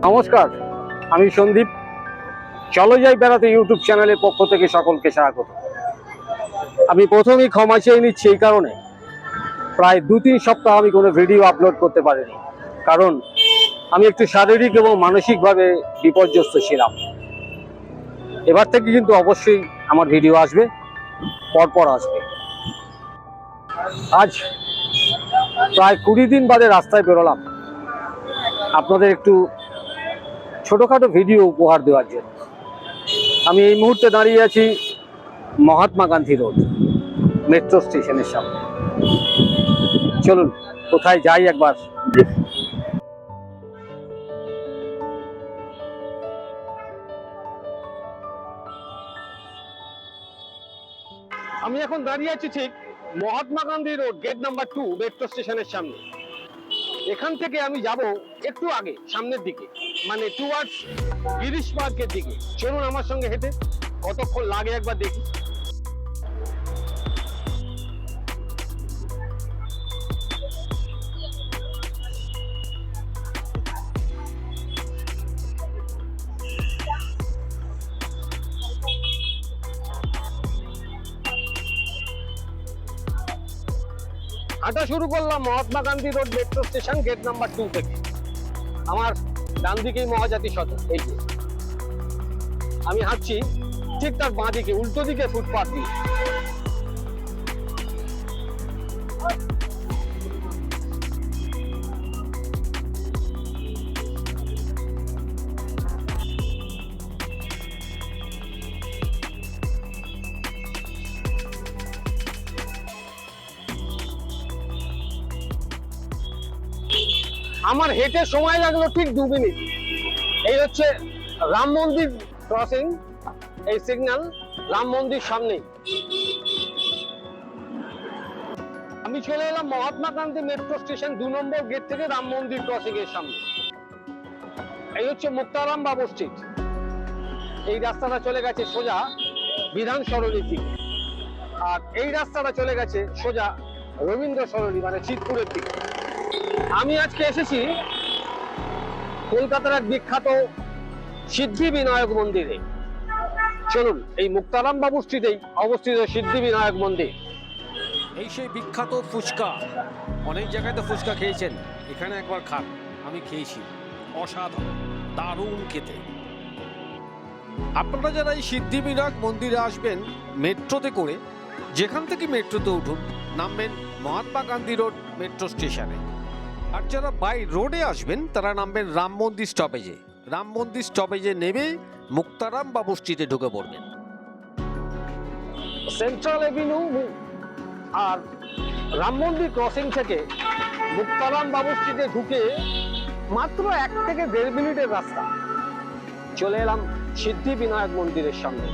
নমস্কার, আমি সন্দীপ। চলো যাই বেড়াতে ইউটিউব চ্যানেলের পক্ষ থেকে সকলকে স্বাগত। আমি প্রথমেই ক্ষমা চেয়ে নিচ্ছি এই কারণে, প্রায় 2-3 সপ্তাহ আমি কোনো ভিডিও আপলোড করতে পারিনি, কারণ আমি একটু শারীরিক এবং মানসিকভাবে বিপর্যস্ত ছিলাম। এবার থেকে কিন্তু অবশ্যই আমার ভিডিও আসবে, পরপর আসবে। আজ প্রায় 20 দিন বাদে রাস্তায় বেরোলাম আপনাদের একটু ছোটখাটো ভিডিও উপহার দেওয়ার জন্য। আমি এই মুহূর্তে দাঁড়িয়ে আছি মহাত্মা গান্ধী রোড মেট্রো স্টেশনের সামনে। চলুন কোথায় যাই একবার দেখি। আমি এখন দাঁড়িয়ে আছি ঠিক Mahatma Gandhi road gate number 2 metro স্টেশনের সামনে। এখান থেকে আমি যাব একটু আগে সামনের দিকে, মানে টুয়ার্ডস গিরিশ পার্কের দিকে। চলুন আমার সঙ্গে হেঁটে, কতক্ষণ লাগে একবার দেখি। হাঁটা শুরু করলাম Mahatma Gandhi road metro station gate number 2 থেকে। আমার ডান দিকেই মহাজাতি সদন। এই যে আমি হাঁটছি, ঠিক তার বাঁ দিকে উল্টো দিকে ফুটপাথ দিয়ে। আমার হেঁটে সময় লাগলো ঠিক 2 মিনিট। এই হচ্ছে রাম মন্দির ক্রসিং, এই সিগন্যাল রাম মন্দির সামনেই। আমি চলে এলাম মহাত্মা গান্ধী মেট্রো স্টেশন 2 নম্বর গেট থেকে রাম মন্দির ক্রসিং এর সামনে। এই হচ্ছে মুক্তারাম বাবু স্ট্রিট। এই রাস্তাটা চলে গেছে সোজা বিধান সরণির দিকে, আর এই রাস্তাটা চলে গেছে সোজা রবীন্দ্র সরণি মানে চিতপুরের দিকে। আমি আজকে এসেছি কলকাতার এক বিখ্যাত সিদ্ধি বিনায়ক মন্দিরে। চলুন, এই মুক্তারাম বাবু স্ট্রিটেই অবস্থিত সিদ্ধি বিনায়ক মন্দির। এই সেই বিখ্যাত ফুচকা। অনেক জায়গায় তো ফুচকা খেয়েছেন, এখানে একবার খান। আমি খেয়েছি, অসাধারণ, দারুণ খেতে। আপনারা যারা এই সিদ্ধি বিনায়ক মন্দিরে আসবেন মেট্রোতে করে, যেখান থেকে মেট্রোতে উঠুন, নামবেন মহাত্মা গান্ধী রোড মেট্রো স্টেশনে। আর যারা বাই রোডে আসবেন তারা নামবেন রাম মন্দির স্টপেজে। রাম মন্দির স্টপেজে নেমে মুক্তারাম বাবু স্ট্রিটে ঢুকে পড়বেন। সেন্ট্রাল এভিনিউ আর রাম মন্দির ক্রসিং থেকে মুক্তারাম বাবু স্ট্রিটে ঢুকে মাত্র 1 থেকে 1.5 মিনিটের রাস্তা। চলে এলাম সিদ্ধি বিনায়ক মন্দিরের সামনে।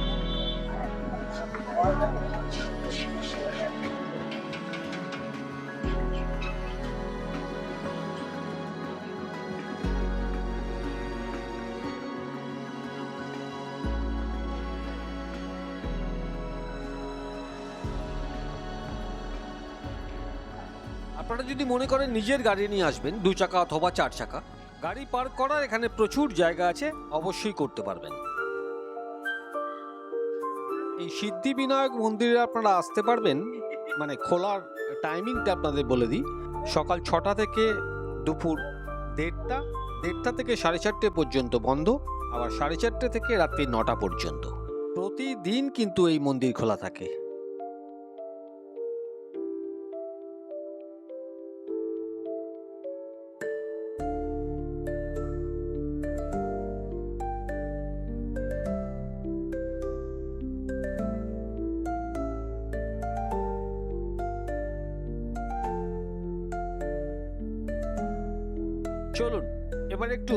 আপনারা যদি মনে করেন নিজের গাড়ি নিয়ে আসবেন, 2 চাকা অথবা 4 চাকা, গাড়ি পার্ক করার এখানে প্রচুর জায়গা আছে, অবশ্যই করতে পারবেন। এই সিদ্ধি বিনায়ক মন্দিরে আপনারা আসতে পারবেন, মানে খোলার টাইমিংটা আপনাদের বলে দিই। সকাল 6টা থেকে দুপুর 1:30 থেকে 4:30 পর্যন্ত বন্ধ, আবার 4:30 থেকে রাত্রি 9টা পর্যন্ত। প্রতিদিন কিন্তু এই মন্দির খোলা থাকে। চলুন এবার একটু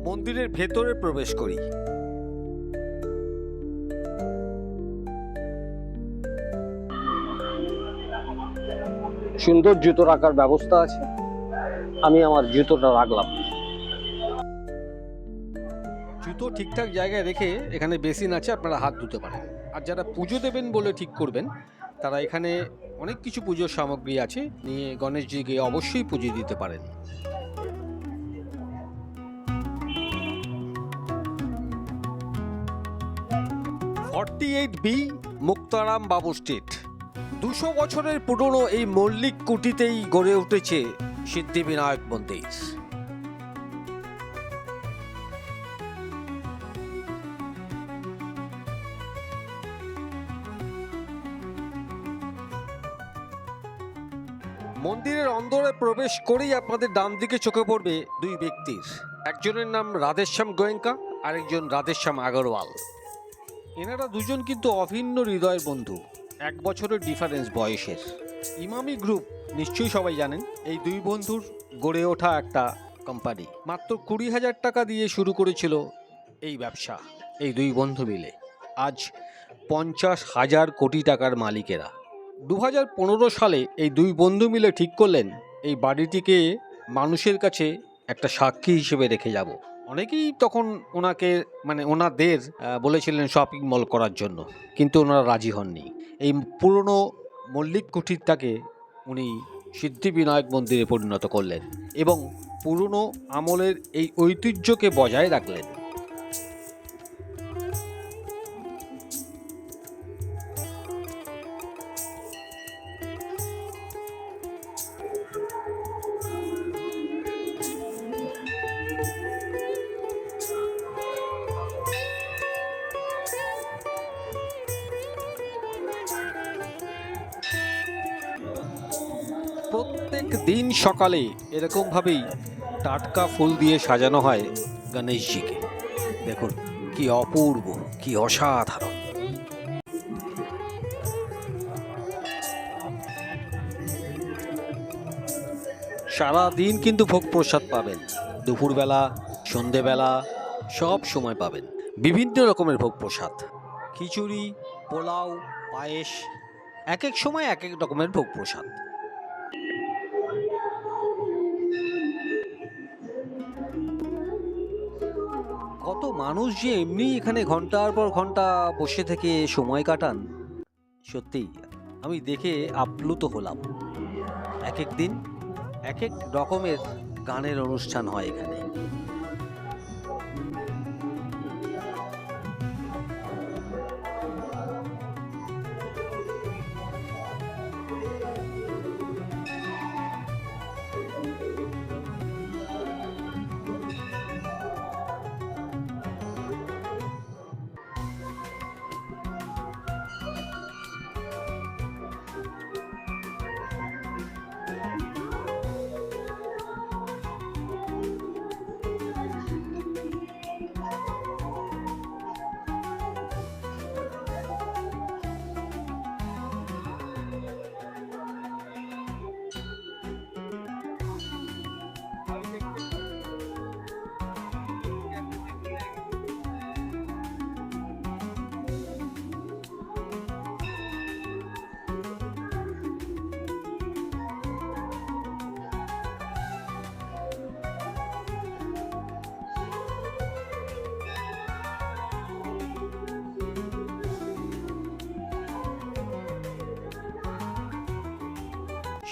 মন্দিরের ভেতরে প্রবেশ করি। সুন্দর জুতো রাখার ব্যবস্থা আছে, আমি আমার জুতোটা রাখলাম। জুতো ঠিকঠাক জায়গায় রেখে এখানে বেসিন আছে, আপনারা হাত ধুতে পারেন। আর যারা পুজো দেবেন বলে ঠিক করবেন, তারা এখানে অনেক কিছু পুজোর সামগ্রী আছে, নিয়ে গণেশজিকে অবশ্যই পুজো দিতে পারেন। 48B মুক্তারাম বাবু স্ট্রিট। 200 বছরের পুরনো এই মল্লিক কুটিতেই গড়ে উঠেছে সিদ্ধিবিনায়ক মন্দির। মন্দিরের অন্দরে প্রবেশ করেই আপনাদের ডান দিকে চোখে পড়বে দুই ব্যক্তির। একজনের নাম রাধেশ্যাম গোয়েঙ্কা, আরেকজন রাধেশ্যাম আগরওয়াল। এনারা দুজন কিন্তু অভিন্ন হৃদয়ের বন্ধু, 1 বছরের ডিফারেন্স বয়সের। ইমামি গ্রুপ নিশ্চয়ই সবাই জানেন, এই দুই বন্ধুর গড়ে ওঠা একটা কোম্পানি। মাত্র 20,000 টাকা দিয়ে শুরু করেছিল এই ব্যবসা এই দুই বন্ধু মিলে। আজ 50,000 কোটি টাকার মালিকেরা। 2015 সালে এই দুই বন্ধু মিলে ঠিক করলেন এই বাড়িটিকে মানুষের কাছে একটা সাক্ষী হিসেবে রেখে যাব। অনেকেই তখন ওনাদের বলেছিলেন শপিং মল করার জন্য, কিন্তু ওনারা রাজি হননি। এই পুরনো মল্লিক কুঠিরটাকে উনি সিদ্ধিবিনায়ক মন্দিরে পরিণত করলেন এবং পুরনো আমলের এই ঐতিহ্যকে বজায় রাখলেন। প্রত্যেক দিন সকালে এরকমভাবেই টাটকা ফুল দিয়ে সাজানো হয় গণেশজিকে। দেখুন কি অপূর্ব, কি অসাধারণ। সারা দিন কিন্তু ভোগ প্রসাদ পাবেন, দুপুরবেলা, সন্ধেবেলা, সব সময় পাবেন বিভিন্ন রকমের ভোগ প্রসাদ। খিচুড়ি, পোলাও, পায়েস, এক এক সময় এক এক রকমের ভোগ প্রসাদ। কত মানুষ যে এমনি এখানে ঘন্টার পর ঘন্টা বসে থেকে সময় কাটান, সত্যি আমি দেখে আপ্লুত হলাম। এক এক দিন এক এক রকমের গানের অনুষ্ঠান হয় এখানে।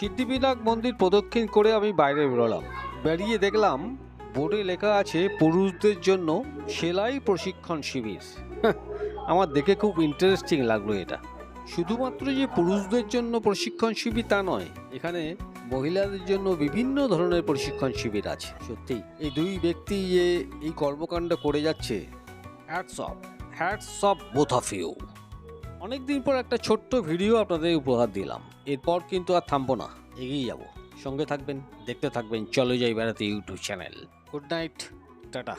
সিদ্ধিবিনায়ক মন্দির প্রদক্ষিণ করে আমি বাইরে বেরোলাম। বেরিয়ে দেখলাম বোর্ডে লেখা আছে পুরুষদের জন্য সেলাই প্রশিক্ষণ শিবির। আমার দেখে খুব ইন্টারেস্টিং লাগলো এটা। শুধুমাত্র যে পুরুষদের জন্য প্রশিক্ষণ শিবির তা নয়, এখানে মহিলাদের জন্য বিভিন্ন ধরনের প্রশিক্ষণ শিবির আছে। সত্যি এই দুই ব্যক্তি যে এই কর্মকাণ্ড করে যাচ্ছে, hats off both of you. অনেকদিন পর একটা ছোট্ট ভিডিও আপনাদের উপহার দিলাম, এরপর কিন্তু আর থামবো না, এগিয়ে যাব। সঙ্গে থাকবেন, দেখতে থাকবেন চলে যাই বেড়াতে YouTube channel. Good night, tata.